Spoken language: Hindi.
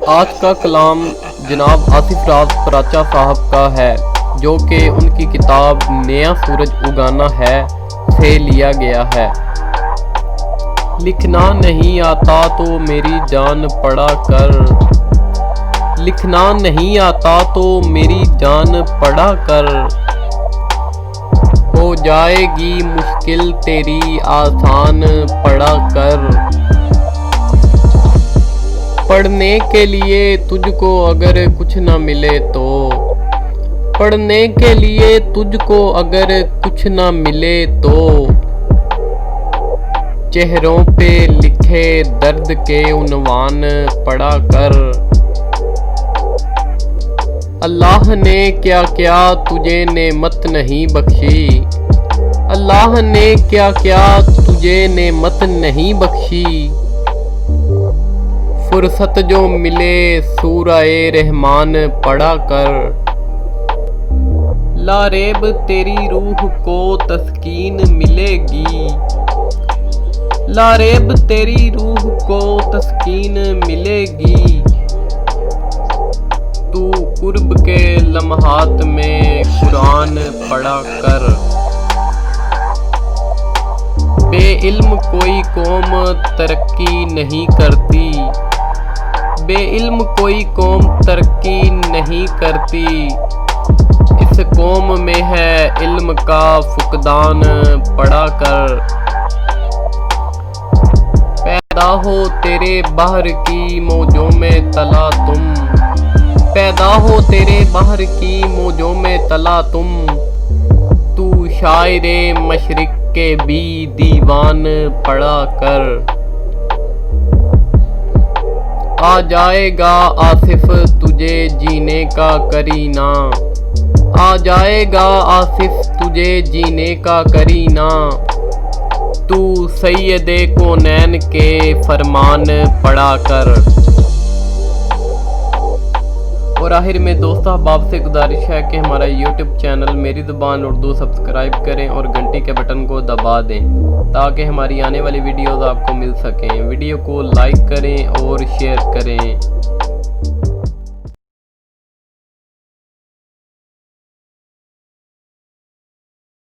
आज का कलाम जनाब आसिफ राज पराचा साहब का है, जो कि उनकी किताब नया सूरज उगाना है से लिया गया है। लिखना नहीं आता तो मेरी जान पढ़ा कर, लिखना नहीं आता तो मेरी जान पढ़ा कर, हो जाएगी मुश्किल तेरी आसान पढ़ा कर। पढ़ने के लिए तुझको अगर कुछ न मिले तो, पढ़ने के लिए तुझको अगर कुछ न मिले तो, चेहरों पे लिखे दर्द के उन्वान पढ़ा कर। अल्लाह ने क्या क्या तुझे नेमत नहीं बख्शी, अल्लाह ने क्या क्या तुझे नेमत नहीं बख्शी। फुर्सत जो मिले सूराए रहमान पढ़ा कर, लारेब तेरी रूह को तस्कीन मिलेगी, लारेब तेरी रूह को तस्कीन मिलेगी। तू कुर्ब के लम्हात में कुरान पढ़ा कर। बेइल्म कोई कौम तरक्की नहीं करती, बेइल्म कोई कौम तरक्की नहीं करती। इस कौम में है इल्म का फुकदान पढ़ा कर। पैदा हो तेरे बहर की मौजों में तला तुम, पैदा हो तेरे बहर की मौजों में तला तुम। तू शायरे मशरिक के भी दीवान पढ़ा कर। आ जाएगा आसिफ तुझे जीने का करीना, आ जाएगा आसिफ तुझे जीने का करीना। तू सैयदे कौनैन के फरमान पढ़ा कर। और आखिर में दोस्तों अहबाब से गुजारिश है कि हमारा YouTube चैनल मेरी ज़ुबान उर्दू सब्सक्राइब करें और घंटी के बटन को दबा दें, ताकि हमारी आने वाली वीडियोज़ आपको मिल सकें। वीडियो को लाइक करें और शेयर करें।